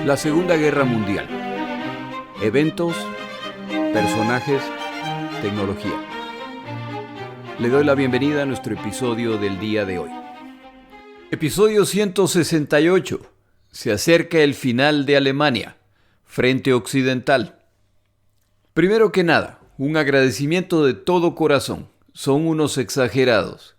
La Segunda Guerra Mundial. Eventos, personajes, tecnología. Le doy la bienvenida a nuestro episodio del día de hoy. Episodio 168. Se acerca el final de Alemania. Frente Occidental. Primero que nada, un agradecimiento de todo corazón. Son unos exagerados.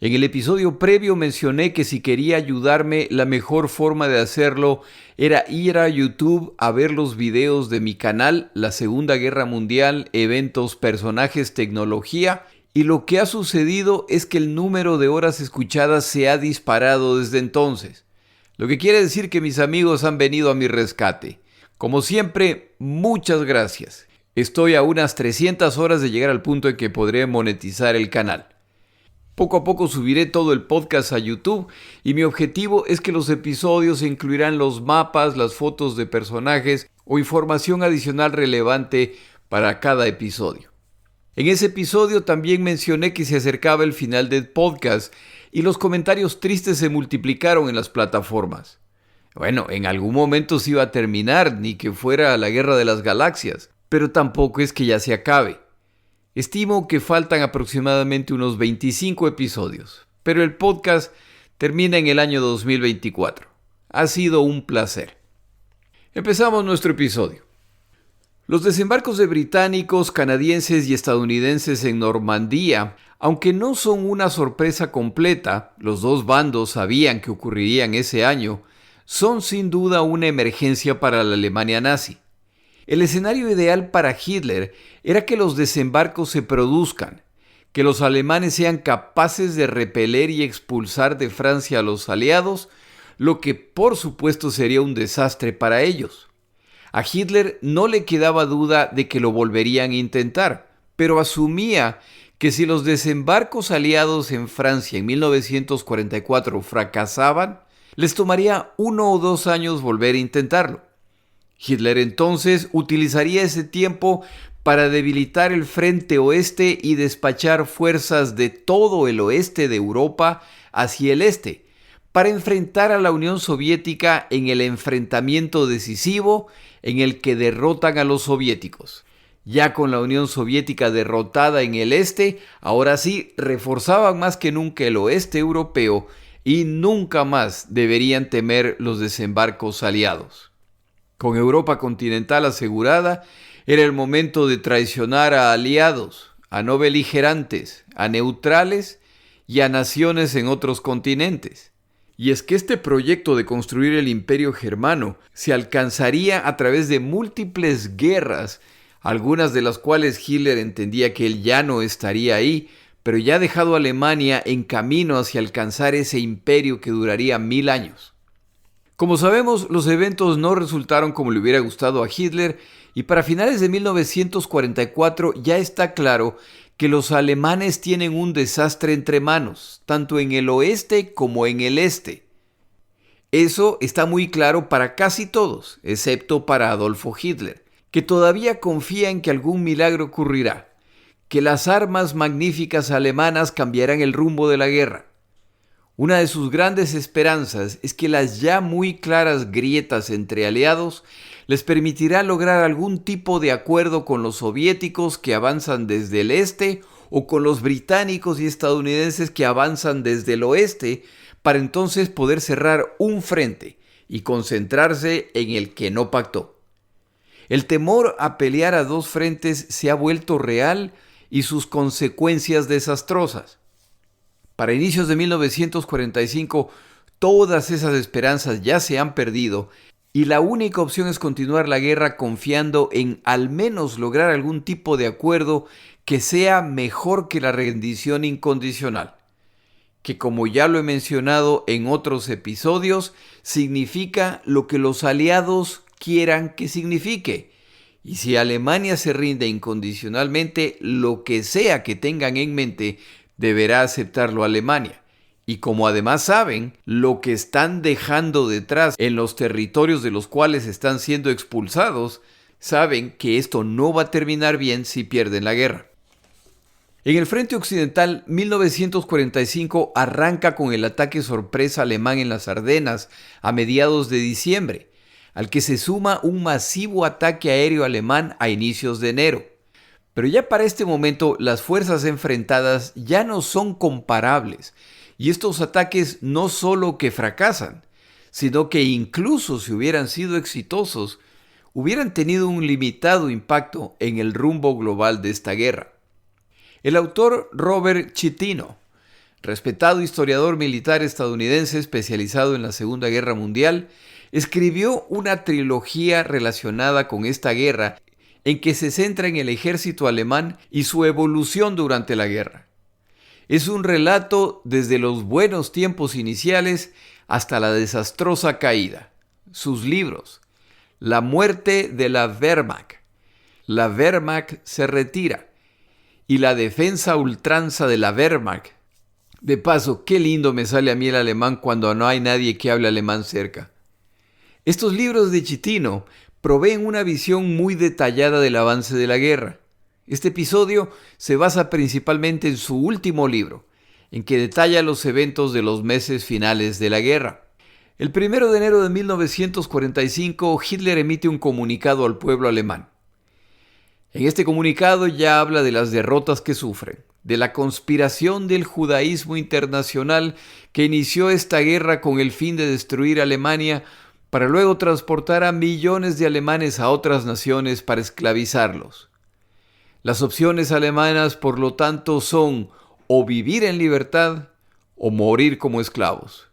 En el episodio previo mencioné que si quería ayudarme, la mejor forma de hacerlo era ir a YouTube a ver los videos de mi canal, La Segunda Guerra Mundial, eventos, personajes, tecnología, y lo que ha sucedido es que el número de horas escuchadas se ha disparado desde entonces. Lo que quiere decir que mis amigos han venido a mi rescate. Como siempre, muchas gracias. Estoy a unas 300 horas de llegar al punto en que podré monetizar el canal. Poco a poco subiré todo el podcast a YouTube y mi objetivo es que los episodios incluirán los mapas, las fotos de personajes o información adicional relevante para cada episodio. En ese episodio también mencioné que se acercaba el final del podcast y los comentarios tristes se multiplicaron en las plataformas. Bueno, en algún momento se iba a terminar, ni que fuera la Guerra de las Galaxias, pero tampoco es que ya se acabe. Estimo que faltan aproximadamente unos 25 episodios, pero el podcast termina en el año 2024. Ha sido un placer. Empezamos nuestro episodio. Los desembarcos de británicos, canadienses y estadounidenses en Normandía, aunque no son una sorpresa completa, los dos bandos sabían que ocurrirían ese año, son sin duda una emergencia para la Alemania nazi. El escenario ideal para Hitler era que los desembarcos se produzcan, que los alemanes sean capaces de repeler y expulsar de Francia a los aliados, lo que por supuesto sería un desastre para ellos. A Hitler no le quedaba duda de que lo volverían a intentar, pero asumía que si los desembarcos aliados en Francia en 1944 fracasaban, les tomaría 1 o 2 años volver a intentarlo. Hitler entonces utilizaría ese tiempo para debilitar el frente oeste y despachar fuerzas de todo el oeste de Europa hacia el este, para enfrentar a la Unión Soviética en el enfrentamiento decisivo en el que derrotan a los soviéticos. Ya con la Unión Soviética derrotada en el este, ahora sí reforzaban más que nunca el oeste europeo y nunca más deberían temer los desembarcos aliados. Con Europa continental asegurada, era el momento de traicionar a aliados, a no beligerantes, a neutrales y a naciones en otros continentes. Y es que este proyecto de construir el imperio germano se alcanzaría a través de múltiples guerras, algunas de las cuales Hitler entendía que él ya no estaría ahí, pero ya ha dejado a Alemania en camino hacia alcanzar ese imperio que duraría 1000 años. Como sabemos, los eventos no resultaron como le hubiera gustado a Hitler y para finales de 1944 ya está claro que los alemanes tienen un desastre entre manos, tanto en el oeste como en el este. Eso está muy claro para casi todos, excepto para Adolfo Hitler, que todavía confía en que algún milagro ocurrirá, que las armas magníficas alemanas cambiarán el rumbo de la guerra. Una de sus grandes esperanzas es que las ya muy claras grietas entre aliados les permitirá lograr algún tipo de acuerdo con los soviéticos que avanzan desde el este o con los británicos y estadounidenses que avanzan desde el oeste para entonces poder cerrar un frente y concentrarse en el que no pactó. El temor a pelear a dos frentes se ha vuelto real y sus consecuencias desastrosas. Para inicios de 1945, todas esas esperanzas ya se han perdido y la única opción es continuar la guerra confiando en al menos lograr algún tipo de acuerdo que sea mejor que la rendición incondicional, que como ya lo he mencionado en otros episodios, significa lo que los aliados quieran que signifique. Y si Alemania se rinde incondicionalmente, lo que sea que tengan en mente, deberá aceptarlo Alemania. Y como además saben lo que están dejando detrás en los territorios de los cuales están siendo expulsados, saben que esto no va a terminar bien si pierden la guerra. En el frente occidental, 1945 arranca con el ataque sorpresa alemán en las Ardenas a mediados de diciembre. al que se suma un masivo ataque aéreo alemán a inicios de enero. Pero ya para este momento las fuerzas enfrentadas ya no son comparables, y estos ataques no solo que fracasan, sino que incluso si hubieran sido exitosos, hubieran tenido un limitado impacto en el rumbo global de esta guerra. El autor Robert Citino, respetado historiador militar estadounidense especializado en la Segunda Guerra Mundial, escribió una trilogía relacionada con esta guerra en que se centra en el ejército alemán y su evolución durante la guerra. Es un relato desde los buenos tiempos iniciales hasta la desastrosa caída. Sus libros: La muerte de la Wehrmacht, La Wehrmacht se retira y La defensa a ultranza de la Wehrmacht. De paso, qué lindo me sale a mí el alemán cuando no hay nadie que hable alemán cerca. Estos libros de Citino proveen una visión muy detallada del avance de la guerra. Este episodio se basa principalmente en su último libro, en que detalla los eventos de los meses finales de la guerra. El 1 de enero de 1945, Hitler emite un comunicado al pueblo alemán. En este comunicado ya habla de las derrotas que sufren, de la conspiración del judaísmo internacional que inició esta guerra con el fin de destruir Alemania para luego transportar a millones de alemanes a otras naciones para esclavizarlos. Las opciones alemanas, por lo tanto, son o vivir en libertad o morir como esclavos.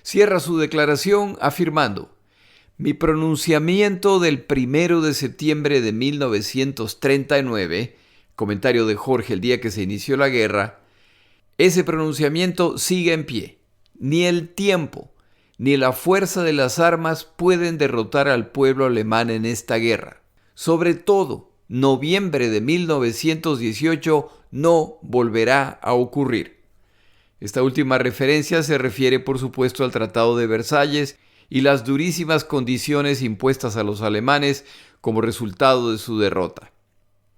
Cierra su declaración afirmando: mi pronunciamiento del 1 de septiembre de 1939, comentario de Jorge el día que se inició la guerra, ese pronunciamiento sigue en pie. Ni el tiempo ni la fuerza de las armas pueden derrotar al pueblo alemán en esta guerra. Sobre todo, noviembre de 1918 no volverá a ocurrir. Esta última referencia se refiere, por supuesto, al Tratado de Versalles y las durísimas condiciones impuestas a los alemanes como resultado de su derrota.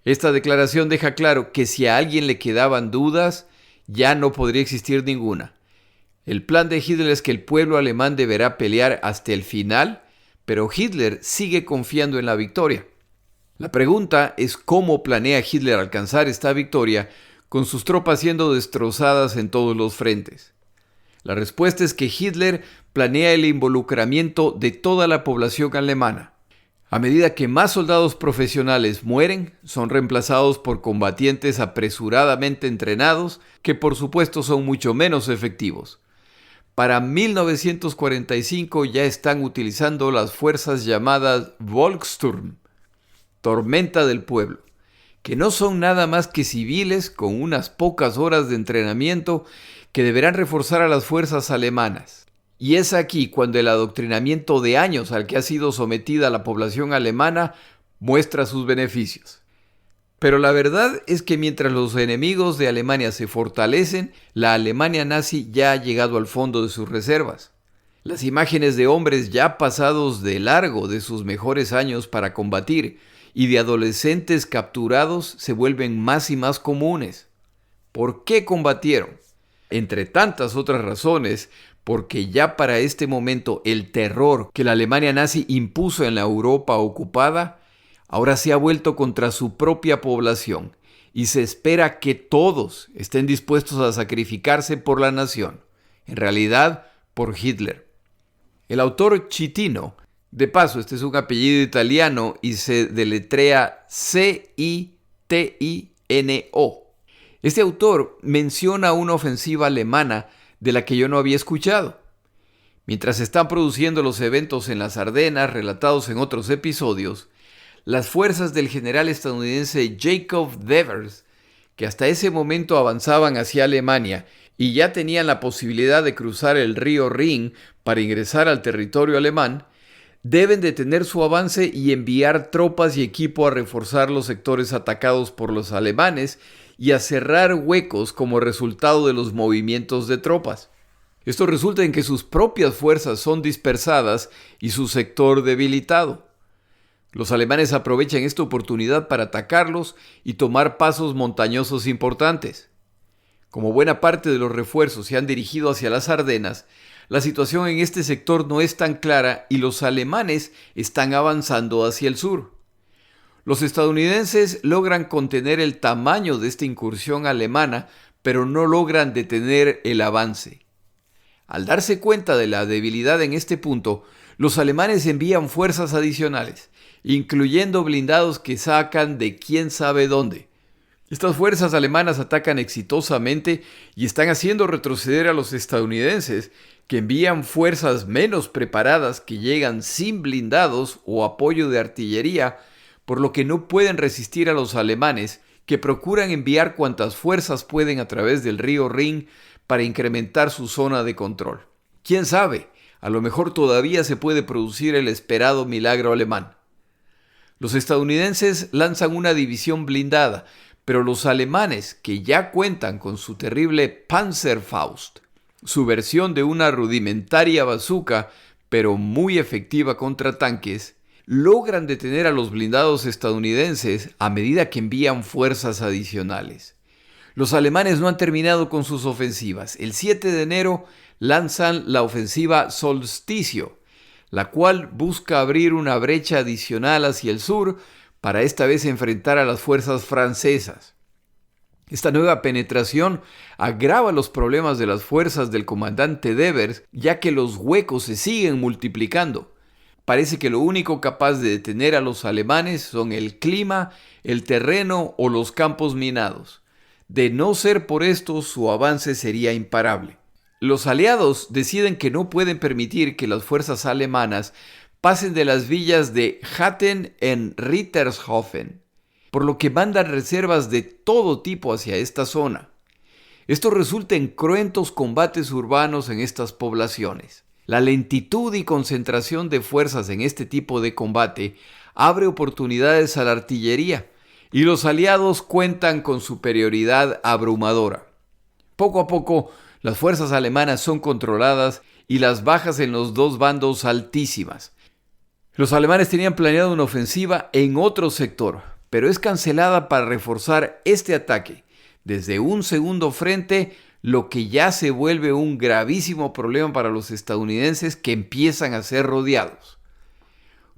Esta declaración deja claro que si a alguien le quedaban dudas, ya no podría existir ninguna. El plan de Hitler es que el pueblo alemán deberá pelear hasta el final, pero Hitler sigue confiando en la victoria. La pregunta es cómo planea Hitler alcanzar esta victoria con sus tropas siendo destrozadas en todos los frentes. La respuesta es que Hitler planea el involucramiento de toda la población alemana. A medida que más soldados profesionales mueren, son reemplazados por combatientes apresuradamente entrenados, que por supuesto son mucho menos efectivos. Para 1945 ya están utilizando las fuerzas llamadas Volkssturm, tormenta del pueblo, que no son nada más que civiles con unas pocas horas de entrenamiento que deberán reforzar a las fuerzas alemanas. Y es aquí cuando el adoctrinamiento de años al que ha sido sometida la población alemana muestra sus beneficios. Pero la verdad es que mientras los enemigos de Alemania se fortalecen, la Alemania nazi ya ha llegado al fondo de sus reservas. Las imágenes de hombres ya pasados de largo de sus mejores años para combatir y de adolescentes capturados se vuelven más y más comunes. ¿Por qué combatieron? Entre tantas otras razones, porque ya para este momento el terror que la Alemania nazi impuso en la Europa ocupada ahora se ha vuelto contra su propia población y se espera que todos estén dispuestos a sacrificarse por la nación, en realidad por Hitler. El autor Citino, de paso, este es un apellido italiano y se deletrea Citino. Este autor menciona una ofensiva alemana de la que yo no había escuchado. Mientras se están produciendo los eventos en las Ardenas relatados en otros episodios, las fuerzas del general estadounidense Jacob Devers, que hasta ese momento avanzaban hacia Alemania y ya tenían la posibilidad de cruzar el río Rin para ingresar al territorio alemán, deben detener su avance y enviar tropas y equipo a reforzar los sectores atacados por los alemanes y a cerrar huecos como resultado de los movimientos de tropas. Esto resulta en que sus propias fuerzas son dispersadas y su sector debilitado. Los alemanes aprovechan esta oportunidad para atacarlos y tomar pasos montañosos importantes. Como buena parte de los refuerzos se han dirigido hacia las Ardenas, La situación en este sector no es tan clara y los alemanes están avanzando hacia el sur. Los estadounidenses logran contener el tamaño de esta incursión alemana, pero no logran detener el avance. Al darse cuenta de la debilidad en este punto, los alemanes envían fuerzas adicionales, incluyendo blindados que sacan de quién sabe dónde. Estas fuerzas alemanas atacan exitosamente y están haciendo retroceder a los estadounidenses, que envían fuerzas menos preparadas que llegan sin blindados o apoyo de artillería, por lo que no pueden resistir a los alemanes, que procuran enviar cuantas fuerzas pueden a través del río Rin para incrementar su zona de control. ¿Quién sabe? A lo mejor todavía se puede producir el esperado milagro alemán. Los estadounidenses lanzan una división blindada, pero los alemanes, que ya cuentan con su terrible Panzerfaust, su versión de una rudimentaria bazooka, pero muy efectiva contra tanques, logran detener a los blindados estadounidenses a medida que envían fuerzas adicionales. Los alemanes no han terminado con sus ofensivas. El 7 de enero lanzan la ofensiva Solsticio, la cual busca abrir una brecha adicional hacia el sur para esta vez enfrentar a las fuerzas francesas. Esta nueva penetración agrava los problemas de las fuerzas del comandante Devers, ya que los huecos se siguen multiplicando. Parece que lo único capaz de detener a los alemanes son el clima, el terreno o los campos minados. De no ser por esto, su avance sería imparable. Los aliados deciden que no pueden permitir que las fuerzas alemanas pasen de las villas de Hatten en Rittershofen, por lo que mandan reservas de todo tipo hacia esta zona. Esto resulta en cruentos combates urbanos en estas poblaciones. La lentitud y concentración de fuerzas en este tipo de combate abre oportunidades a la artillería, y los aliados cuentan con superioridad abrumadora. Poco a poco, las fuerzas alemanas son controladas y las bajas en los dos bandos altísimas. Los alemanes tenían planeado una ofensiva en otro sector, pero es cancelada para reforzar este ataque desde un segundo frente, lo que ya se vuelve un gravísimo problema para los estadounidenses, que empiezan a ser rodeados.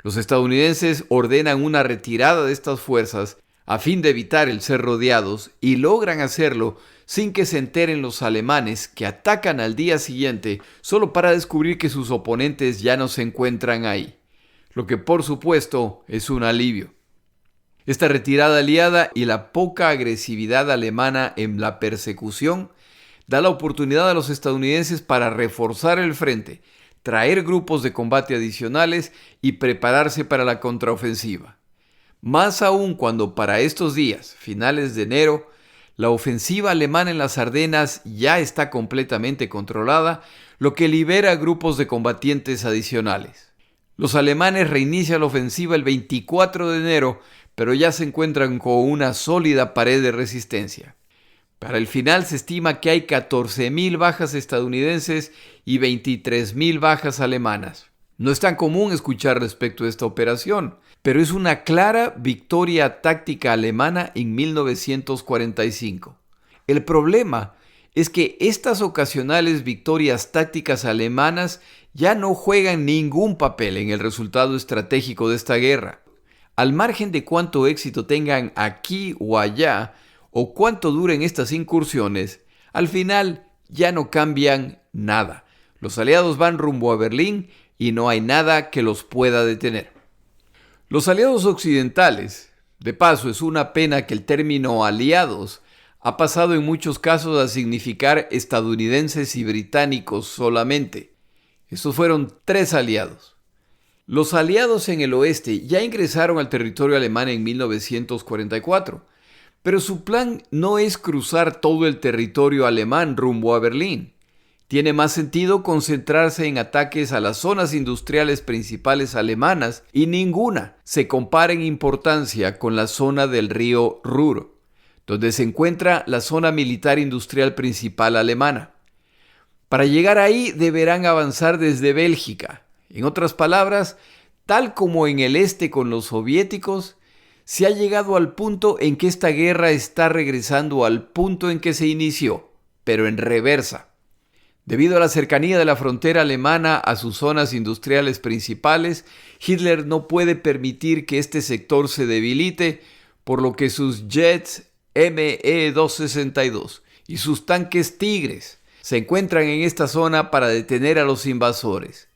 Los estadounidenses ordenan una retirada de estas fuerzas a fin de evitar el ser rodeados, y logran hacerlo sin que se enteren los alemanes, que atacan al día siguiente solo para descubrir que sus oponentes ya no se encuentran ahí, lo que por supuesto es un alivio. Esta retirada aliada y la poca agresividad alemana en la persecución da la oportunidad a los estadounidenses para reforzar el frente, traer grupos de combate adicionales y prepararse para la contraofensiva. Más aún cuando para estos días, finales de enero, la ofensiva alemana en las Ardenas ya está completamente controlada, lo que libera grupos de combatientes adicionales. Los alemanes reinician la ofensiva el 24 de enero, pero ya se encuentran con una sólida pared de resistencia. Para el final se estima que hay 14.000 bajas estadounidenses y 23.000 bajas alemanas. No es tan común escuchar respecto a esta operación, pero es una clara victoria táctica alemana en 1945. El problema es que estas ocasionales victorias tácticas alemanas ya no juegan ningún papel en el resultado estratégico de esta guerra. Al margen de cuánto éxito tengan aquí o allá, o cuánto duren estas incursiones, al final ya no cambian nada. Los aliados van rumbo a Berlín y no hay nada que los pueda detener. Los aliados occidentales, de paso es una pena que el término aliados ha pasado en muchos casos a significar estadounidenses y británicos solamente. Estos fueron 3 aliados. Los aliados en el oeste ya ingresaron al territorio alemán en 1944, pero su plan no es cruzar todo el territorio alemán rumbo a Berlín. Tiene más sentido concentrarse en ataques a las zonas industriales principales alemanas, y ninguna se compara en importancia con la zona del río Ruhr, donde se encuentra la zona militar industrial principal alemana. Para llegar ahí deberán avanzar desde Bélgica. En otras palabras, tal como en el este con los soviéticos, se ha llegado al punto en que esta guerra está regresando al punto en que se inició, pero en reversa. Debido a la cercanía de la frontera alemana a sus zonas industriales principales, Hitler no puede permitir que este sector se debilite, por lo que sus jets Me-262 y sus tanques Tigres se encuentran en esta zona para detener a los invasores.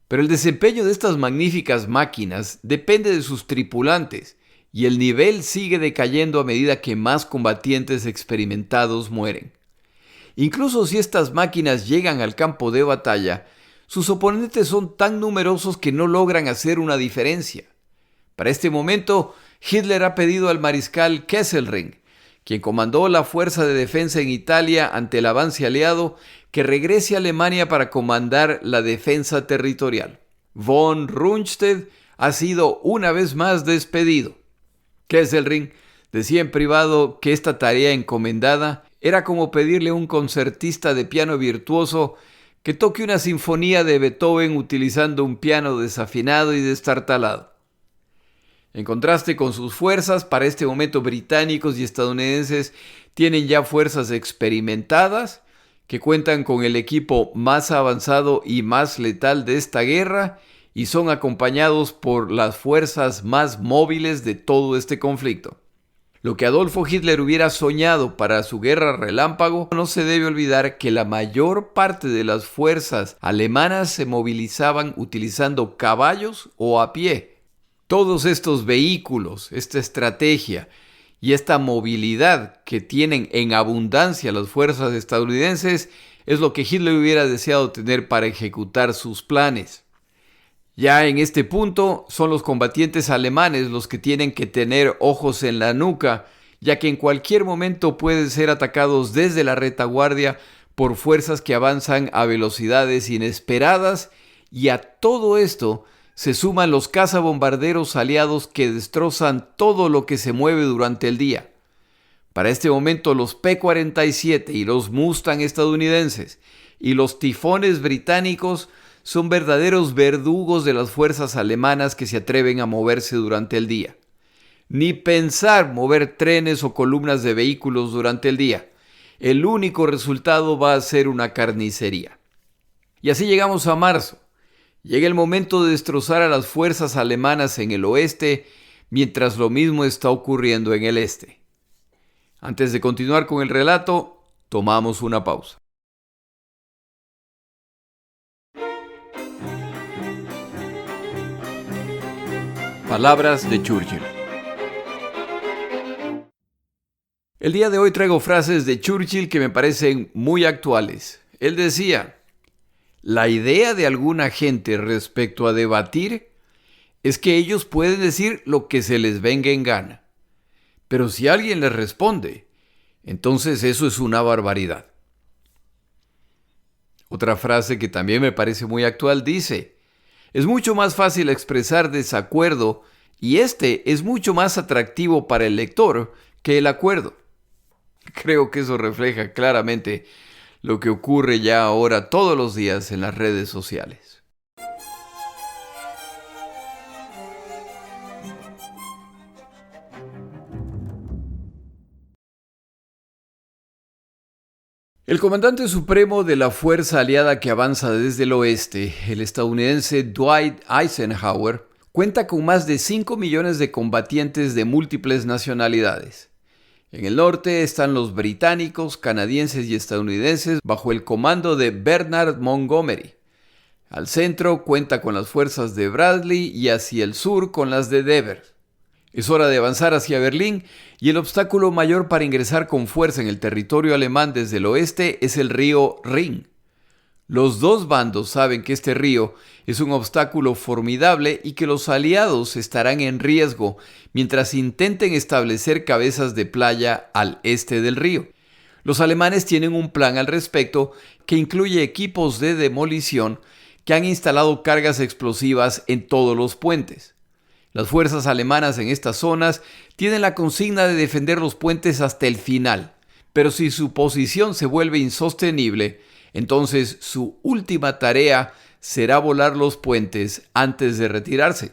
Pero el desempeño de estas magníficas máquinas depende de sus tripulantes, y el nivel sigue decayendo a medida que más combatientes experimentados mueren. Incluso si estas máquinas llegan al campo de batalla, sus oponentes son tan numerosos que no logran hacer una diferencia. Para este momento, Hitler ha pedido al mariscal Kesselring, quien comandó la fuerza de defensa en Italia ante el avance aliado, que regrese a Alemania para comandar la defensa territorial. Von Rundstedt ha sido una vez más despedido. Kesselring decía en privado que esta tarea encomendada era como pedirle a un concertista de piano virtuoso que toque una sinfonía de Beethoven utilizando un piano desafinado y destartalado. En contraste con sus fuerzas, para este momento británicos y estadounidenses tienen ya fuerzas experimentadas que cuentan con el equipo más avanzado y más letal de esta guerra y son acompañados por las fuerzas más móviles de todo este conflicto. Lo que Adolfo Hitler hubiera soñado para su guerra relámpago, no se debe olvidar que la mayor parte de las fuerzas alemanas se movilizaban utilizando caballos o a pie. Todos estos vehículos, esta estrategia y esta movilidad que tienen en abundancia las fuerzas estadounidenses es lo que Hitler hubiera deseado tener para ejecutar sus planes. Ya en este punto son los combatientes alemanes los que tienen que tener ojos en la nuca, ya que en cualquier momento pueden ser atacados desde la retaguardia por fuerzas que avanzan a velocidades inesperadas, y a todo esto se suman los cazabombarderos aliados que destrozan todo lo que se mueve durante el día. Para este momento los P-47 y los Mustang estadounidenses y los tifones británicos son verdaderos verdugos de las fuerzas alemanas que se atreven a moverse durante el día. Ni pensar mover trenes o columnas de vehículos durante el día. El único resultado va a ser una carnicería. Y así llegamos a marzo. Llega el momento de destrozar a las fuerzas alemanas en el oeste, mientras lo mismo está ocurriendo en el este. Antes de continuar con el relato, tomamos una pausa. Palabras de Churchill. El día de hoy traigo frases de Churchill que me parecen muy actuales. Él decía: la idea de alguna gente respecto a debatir es que ellos pueden decir lo que se les venga en gana. Pero si alguien les responde, entonces eso es una barbaridad. Otra frase que también me parece muy actual dice: es mucho más fácil expresar desacuerdo y este es mucho más atractivo para el lector que el acuerdo. Creo que eso refleja claramente lo que ocurre ya ahora todos los días en las redes sociales. El comandante supremo de la fuerza aliada que avanza desde el oeste, el estadounidense Dwight Eisenhower, cuenta con más de 5 millones de combatientes de múltiples nacionalidades. En el norte están los británicos, canadienses y estadounidenses bajo el comando de Bernard Montgomery. Al centro cuenta con las fuerzas de Bradley y hacia el sur con las de Devers. Es hora de avanzar hacia Berlín y el obstáculo mayor para ingresar con fuerza en el territorio alemán desde el oeste es el río Rin. Los dos bandos saben que este río es un obstáculo formidable y que los aliados estarán en riesgo mientras intenten establecer cabezas de playa al este del río. Los alemanes tienen un plan al respecto que incluye equipos de demolición que han instalado cargas explosivas en todos los puentes. Las fuerzas alemanas en estas zonas tienen la consigna de defender los puentes hasta el final, pero si su posición se vuelve insostenible, entonces su última tarea será volar los puentes antes de retirarse.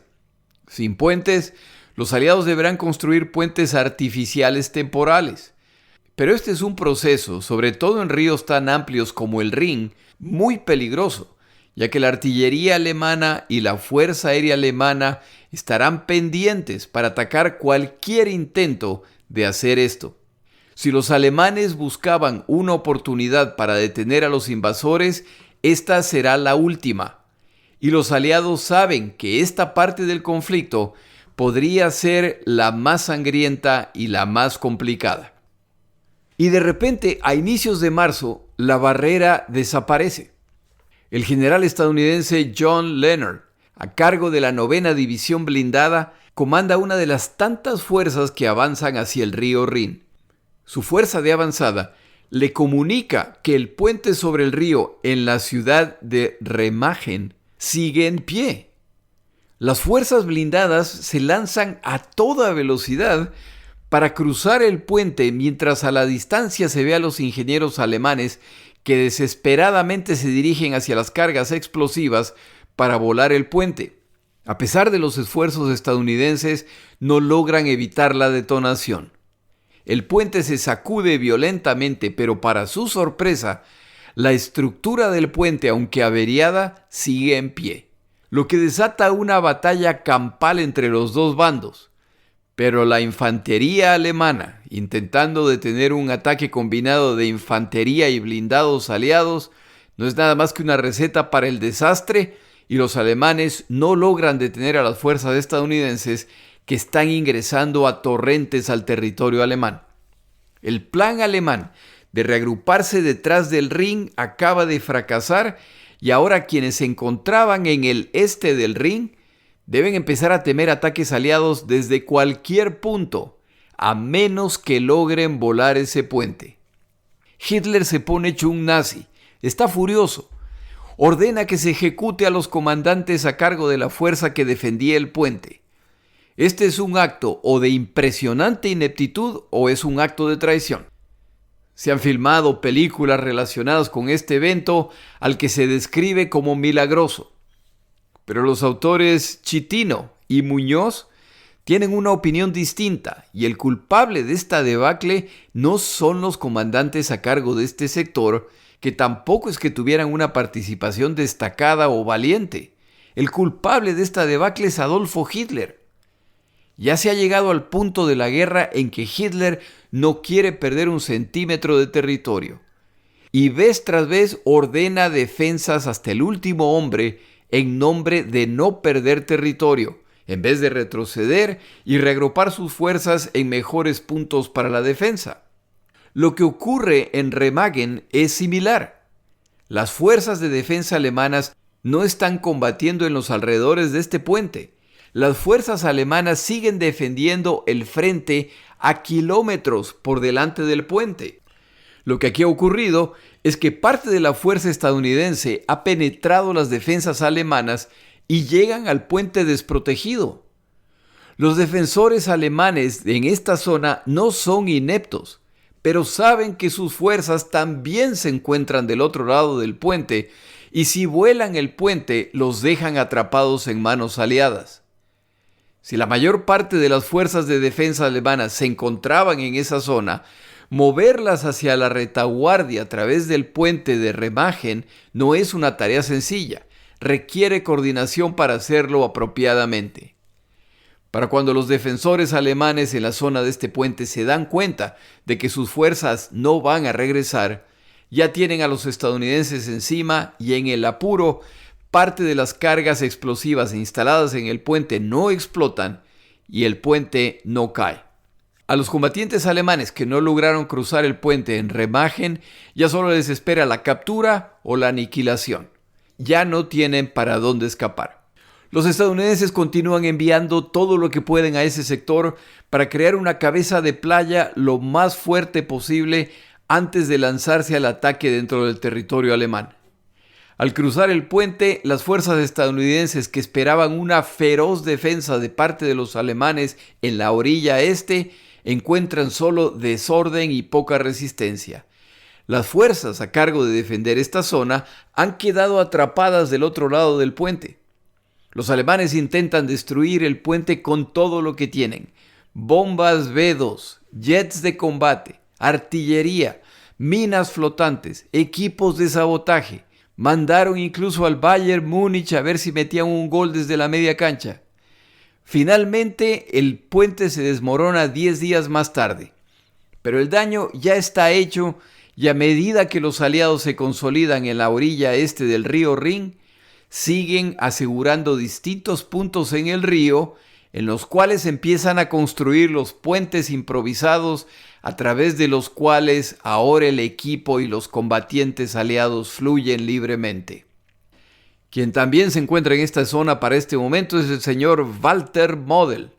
Sin puentes, los aliados deberán construir puentes artificiales temporales. Pero este es un proceso, sobre todo en ríos tan amplios como el Rin, muy peligroso, ya que la artillería alemana y la fuerza aérea alemana estarán pendientes para atacar cualquier intento de hacer esto. Si los alemanes buscaban una oportunidad para detener a los invasores, esta será la última. Y los aliados saben que esta parte del conflicto podría ser la más sangrienta y la más complicada. Y de repente, a inicios de marzo, la barrera desaparece. El general estadounidense John Leonard, a cargo de la 9ª División Blindada, comanda una de las tantas fuerzas que avanzan hacia el río Rin. Su fuerza de avanzada le comunica que el puente sobre el río en la ciudad de Remagen sigue en pie. Las fuerzas blindadas se lanzan a toda velocidad para cruzar el puente, mientras a la distancia se ve a los ingenieros alemanes que desesperadamente se dirigen hacia las cargas explosivas para volar el puente. A pesar de los esfuerzos estadounidenses, no logran evitar la detonación. El puente se sacude violentamente, pero para su sorpresa, la estructura del puente, aunque averiada, sigue en pie, lo que desata una batalla campal entre los dos bandos. Pero la infantería alemana, intentando detener un ataque combinado de infantería y blindados aliados, no es nada más que una receta para el desastre, y los alemanes no logran detener a las fuerzas estadounidenses que están ingresando a torrentes al territorio alemán. El plan alemán de reagruparse detrás del Rin acaba de fracasar, y ahora quienes se encontraban en el este del Rin deben empezar a temer ataques aliados desde cualquier punto, a menos que logren volar ese puente. Hitler se pone hecho un nazi, está furioso. Ordena que se ejecute a los comandantes a cargo de la fuerza que defendía el puente. Este es un acto o de impresionante ineptitud o es un acto de traición. Se han filmado películas relacionadas con este evento al que se describe como milagroso. Pero los autores Chitino y Muñoz tienen una opinión distinta, y el culpable de esta debacle no son los comandantes a cargo de este sector, que tampoco es que tuvieran una participación destacada o valiente. El culpable de esta debacle es Adolfo Hitler. Ya se ha llegado al punto de la guerra en que Hitler no quiere perder un centímetro de territorio, y vez tras vez ordena defensas hasta el último hombre en nombre de no perder territorio, en vez de retroceder y reagrupar sus fuerzas en mejores puntos para la defensa. Lo que ocurre en Remagen es similar. Las fuerzas de defensa alemanas no están combatiendo en los alrededores de este puente. Las fuerzas alemanas siguen defendiendo el frente a kilómetros por delante del puente. Lo que aquí ha ocurrido es que parte de la fuerza estadounidense ha penetrado las defensas alemanas y llegan al puente desprotegido. Los defensores alemanes en esta zona no son ineptos, pero saben que sus fuerzas también se encuentran del otro lado del puente, y si vuelan el puente los dejan atrapados en manos aliadas. Si la mayor parte de las fuerzas de defensa alemanas se encontraban en esa zona, moverlas hacia la retaguardia a través del puente de Remagen no es una tarea sencilla, requiere coordinación para hacerlo apropiadamente. Para cuando los defensores alemanes en la zona de este puente se dan cuenta de que sus fuerzas no van a regresar, ya tienen a los estadounidenses encima y en el apuro, parte de las cargas explosivas instaladas en el puente no explotan y el puente no cae. A los combatientes alemanes que no lograron cruzar el puente en Remagen ya solo les espera la captura o la aniquilación. Ya no tienen para dónde escapar. Los estadounidenses continúan enviando todo lo que pueden a ese sector para crear una cabeza de playa lo más fuerte posible antes de lanzarse al ataque dentro del territorio alemán. Al cruzar el puente, las fuerzas estadounidenses que esperaban una feroz defensa de parte de los alemanes en la orilla este encuentran solo desorden y poca resistencia. Las fuerzas a cargo de defender esta zona han quedado atrapadas del otro lado del puente. Los alemanes intentan destruir el puente con todo lo que tienen: bombas B-2, jets de combate, artillería, minas flotantes, equipos de sabotaje. Mandaron incluso al Bayern Múnich a ver si metían un gol desde la media cancha. Finalmente, el puente se desmorona 10 días más tarde. Pero el daño ya está hecho y a medida que los aliados se consolidan en la orilla este del río Rin, siguen asegurando distintos puntos en el río en los cuales empiezan a construir los puentes improvisados a través de los cuales ahora el equipo y los combatientes aliados fluyen libremente. Quien también se encuentra en esta zona para este momento es el señor Walter Model,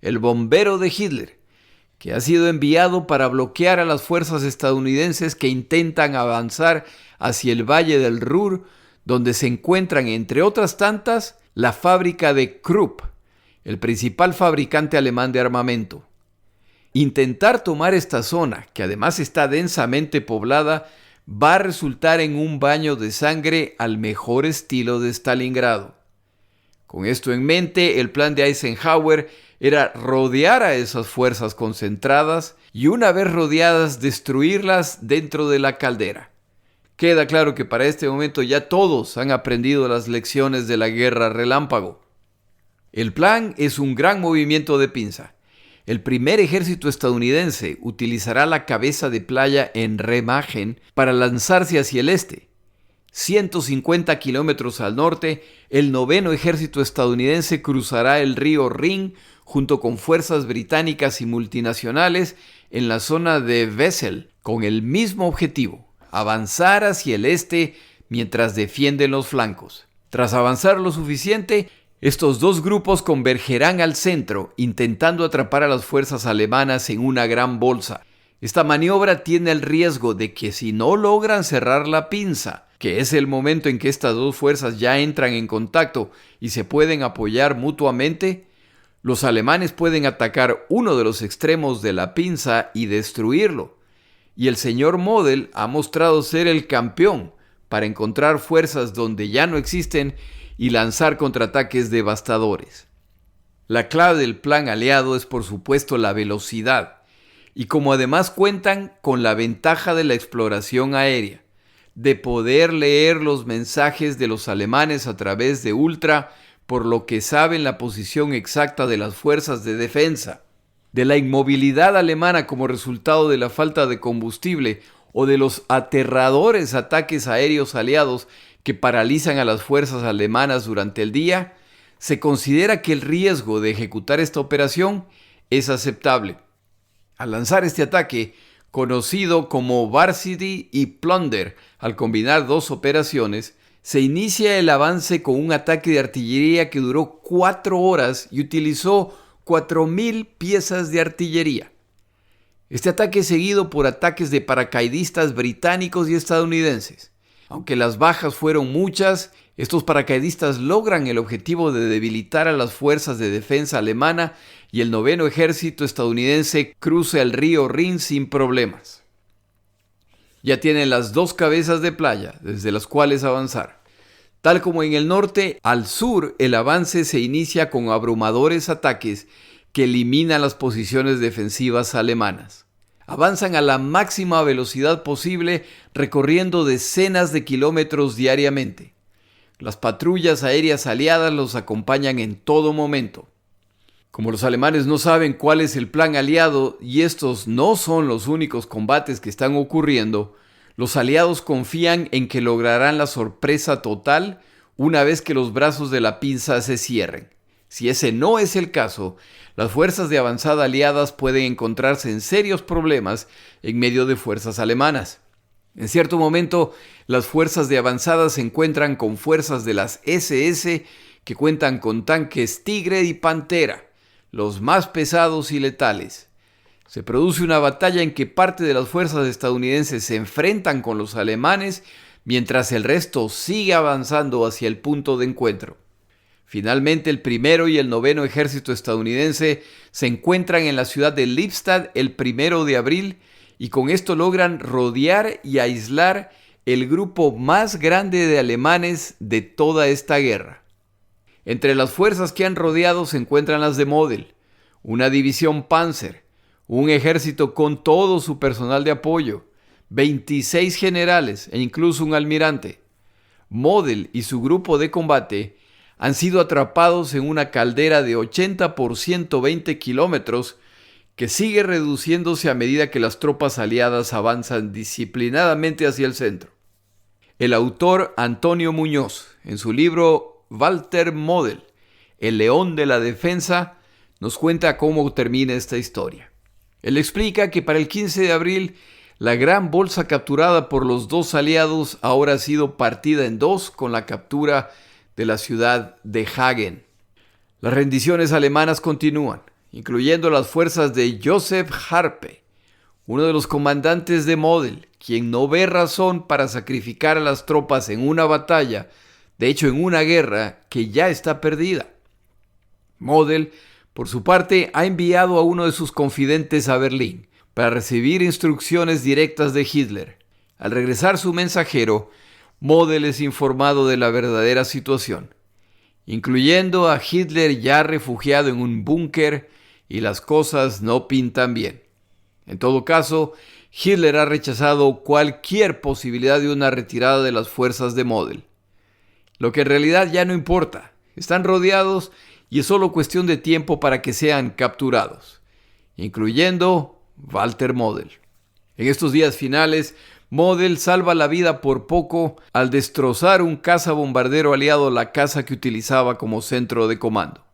el bombero de Hitler, que ha sido enviado para bloquear a las fuerzas estadounidenses que intentan avanzar hacia el Valle del Ruhr, donde se encuentran, entre otras tantas, la fábrica de Krupp, el principal fabricante alemán de armamento. Intentar tomar esta zona, que además está densamente poblada, va a resultar en un baño de sangre al mejor estilo de Stalingrado. Con esto en mente, el plan de Eisenhower era rodear a esas fuerzas concentradas y una vez rodeadas destruirlas dentro de la caldera. Queda claro que para este momento ya todos han aprendido las lecciones de la guerra relámpago. El plan es un gran movimiento de pinza. El primer ejército estadounidense utilizará la cabeza de playa en Remagen para lanzarse hacia el este. 150 kilómetros al norte, el 9º ejército estadounidense cruzará el río Rin junto con fuerzas británicas y multinacionales en la zona de Wesel, con el mismo objetivo: avanzar hacia el este mientras defienden los flancos. Tras avanzar lo suficiente, estos dos grupos convergerán al centro, intentando atrapar a las fuerzas alemanas en una gran bolsa. Esta maniobra tiene el riesgo de que si no logran cerrar la pinza, que es el momento en que estas dos fuerzas ya entran en contacto y se pueden apoyar mutuamente, los alemanes pueden atacar uno de los extremos de la pinza y destruirlo. Y el señor Model ha mostrado ser el campeón para encontrar fuerzas donde ya no existen y lanzar contraataques devastadores. La clave del plan aliado es por supuesto la velocidad, y como además cuentan con la ventaja de la exploración aérea, de poder leer los mensajes de los alemanes a través de ultra, por lo que saben la posición exacta de las fuerzas de defensa, de la inmovilidad alemana como resultado de la falta de combustible o de los aterradores ataques aéreos aliados que paralizan a las fuerzas alemanas durante el día, se considera que el riesgo de ejecutar esta operación es aceptable. Al lanzar este ataque, conocido como Varsity y Plunder, al combinar dos operaciones, se inicia el avance con un ataque de artillería que duró 4 horas y utilizó 4.000 piezas de artillería. Este ataque es seguido por ataques de paracaidistas británicos y estadounidenses. Aunque las bajas fueron muchas, estos paracaidistas logran el objetivo de debilitar a las fuerzas de defensa alemana y el 9º ejército estadounidense cruza el río Rin sin problemas. Ya tienen las dos cabezas de playa desde las cuales avanzar. Tal como en el norte, al sur el avance se inicia con abrumadores ataques que eliminan las posiciones defensivas alemanas. Avanzan a la máxima velocidad posible, recorriendo decenas de kilómetros diariamente. Las patrullas aéreas aliadas los acompañan en todo momento. Como los alemanes no saben cuál es el plan aliado y estos no son los únicos combates que están ocurriendo, los aliados confían en que lograrán la sorpresa total una vez que los brazos de la pinza se cierren. Si ese no es el caso, las fuerzas de avanzada aliadas pueden encontrarse en serios problemas en medio de fuerzas alemanas. En cierto momento, las fuerzas de avanzada se encuentran con fuerzas de las SS que cuentan con tanques Tigre y Pantera, los más pesados y letales. Se produce una batalla en que parte de las fuerzas estadounidenses se enfrentan con los alemanes, mientras el resto sigue avanzando hacia el punto de encuentro. Finalmente, el 1º y el 9º ejército estadounidense se encuentran en la ciudad de Lippstadt el 1 de abril y con esto logran rodear y aislar el grupo más grande de alemanes de toda esta guerra. Entre las fuerzas que han rodeado se encuentran las de Model, una división Panzer, un ejército con todo su personal de apoyo, 26 generales e incluso un almirante. Model y su grupo de combate han sido atrapados en una caldera de 80 por 120 kilómetros que sigue reduciéndose a medida que las tropas aliadas avanzan disciplinadamente hacia el centro. El autor Antonio Muñoz, en su libro Walter Model, El León de la Defensa, nos cuenta cómo termina esta historia. Él explica que para el 15 de abril, la gran bolsa capturada por los dos aliados ahora ha sido partida en dos con la captura de la ciudad de Hagen. Las rendiciones alemanas continúan, incluyendo las fuerzas de Joseph Harpe, uno de los comandantes de Model, quien no ve razón para sacrificar a las tropas en una batalla, de hecho en una guerra que ya está perdida. Model, por su parte, ha enviado a uno de sus confidentes a Berlín para recibir instrucciones directas de Hitler. Al regresar su mensajero, Model es informado de la verdadera situación, incluyendo a Hitler ya refugiado en un búnker y las cosas no pintan bien. En todo caso, Hitler ha rechazado cualquier posibilidad de una retirada de las fuerzas de Model. Lo que en realidad ya no importa, están rodeados y es solo cuestión de tiempo para que sean capturados, incluyendo Walter Model. En estos días finales, Model salva la vida por poco al destrozar un cazabombardero aliado la casa que utilizaba como centro de comando.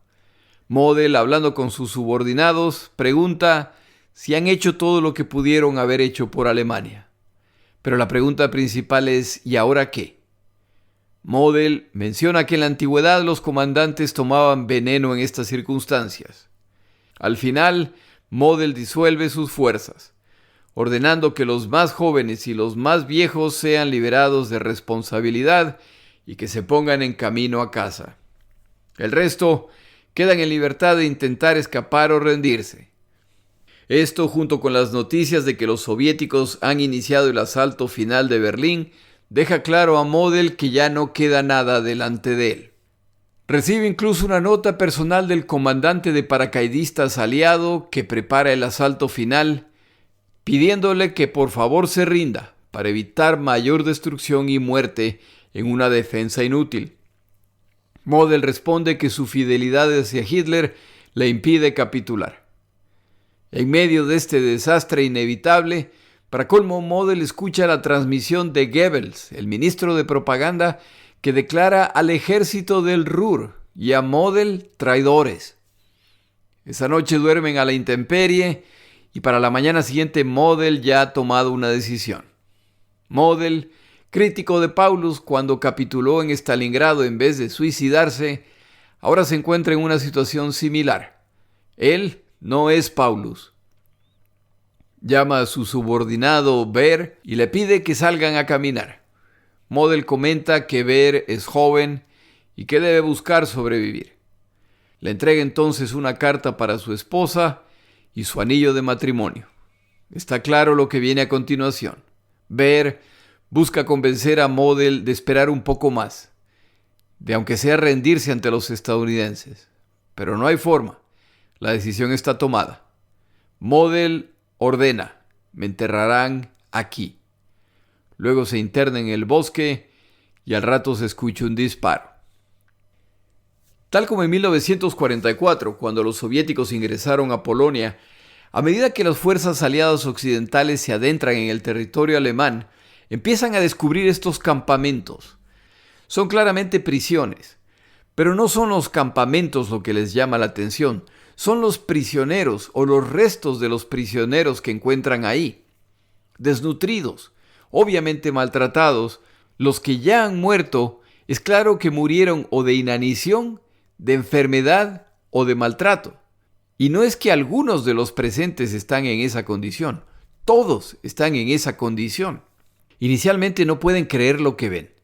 Model, hablando con sus subordinados, pregunta si han hecho todo lo que pudieron haber hecho por Alemania. Pero la pregunta principal es ¿y ahora qué? Model menciona que en la antigüedad los comandantes tomaban veneno en estas circunstancias. Al final, Model disuelve sus fuerzas, ordenando que los más jóvenes y los más viejos sean liberados de responsabilidad y que se pongan en camino a casa. El resto quedan en libertad de intentar escapar o rendirse. Esto, junto con las noticias de que los soviéticos han iniciado el asalto final de Berlín, deja claro a Model que ya no queda nada delante de él. Recibe incluso una nota personal del comandante de paracaidistas aliado que prepara el asalto final, pidiéndole que por favor se rinda para evitar mayor destrucción y muerte en una defensa inútil. Model responde que su fidelidad hacia Hitler le impide capitular. En medio de este desastre inevitable, para colmo, Model escucha la transmisión de Goebbels, el ministro de propaganda, que declara al ejército del Ruhr y a Model traidores. Esa noche duermen a la intemperie y para la mañana siguiente Model ya ha tomado una decisión. Model, crítico de Paulus cuando capituló en Stalingrado en vez de suicidarse, ahora se encuentra en una situación similar. Él no es Paulus. Llama a su subordinado Beer y le pide que salgan a caminar. Model comenta que Beer es joven y que debe buscar sobrevivir. Le entrega entonces una carta para su esposa y su anillo de matrimonio. Está claro lo que viene a continuación. Beer busca convencer a Model de esperar un poco más, de aunque sea rendirse ante los estadounidenses. Pero no hay forma. La decisión está tomada. Model ordena: me enterrarán aquí. Luego se interna en el bosque y al rato se escucha un disparo. Tal como en 1944, cuando los soviéticos ingresaron a Polonia, a medida que las fuerzas aliadas occidentales se adentran en el territorio alemán, empiezan a descubrir estos campamentos. Son claramente prisiones, pero no son los campamentos lo que les llama la atención, son los prisioneros o los restos de los prisioneros que encuentran ahí. Desnutridos, obviamente maltratados, los que ya han muerto, es claro que murieron o de inanición, de enfermedad o de maltrato. Y no es que algunos de los presentes están en esa condición, todos están en esa condición. Inicialmente no pueden creer lo que ven.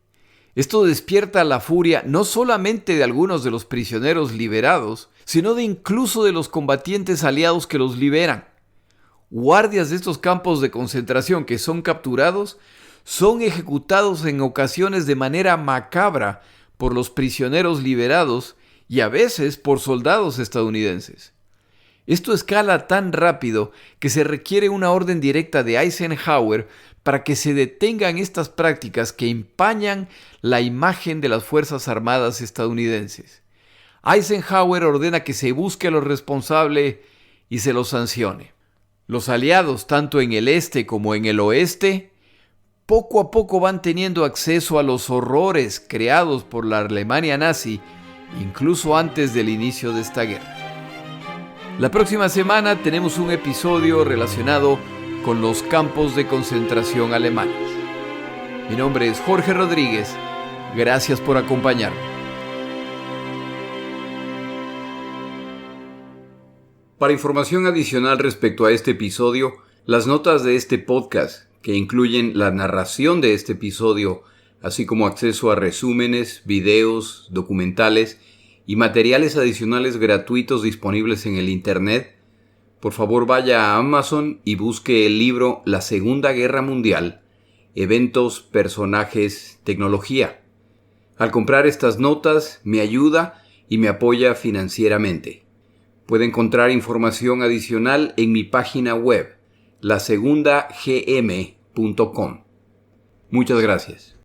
Esto despierta la furia no solamente de algunos de los prisioneros liberados, sino de incluso de los combatientes aliados que los liberan. Guardias de estos campos de concentración que son capturados son ejecutados en ocasiones de manera macabra por los prisioneros liberados y a veces por soldados estadounidenses. Esto escala tan rápido que se requiere una orden directa de Eisenhower para que se detengan estas prácticas que empañan la imagen de las Fuerzas Armadas estadounidenses. Eisenhower ordena que se busque a los responsables y se los sancione. Los aliados, tanto en el este como en el oeste, poco a poco van teniendo acceso a los horrores creados por la Alemania nazi, incluso antes del inicio de esta guerra. La próxima semana tenemos un episodio relacionado con los campos de concentración alemanes. Mi nombre es Jorge Rodríguez. Gracias por acompañarme. Para información adicional respecto a este episodio, las notas de este podcast, que incluyen la narración de este episodio, así como acceso a resúmenes, videos, documentales y materiales adicionales gratuitos disponibles en el Internet, por favor vaya a Amazon y busque el libro La Segunda Guerra Mundial, Eventos, Personajes, Tecnología. Al comprar estas notas me ayuda y me apoya financieramente. Puede encontrar información adicional en mi página web, lasegundagm.com. Muchas gracias.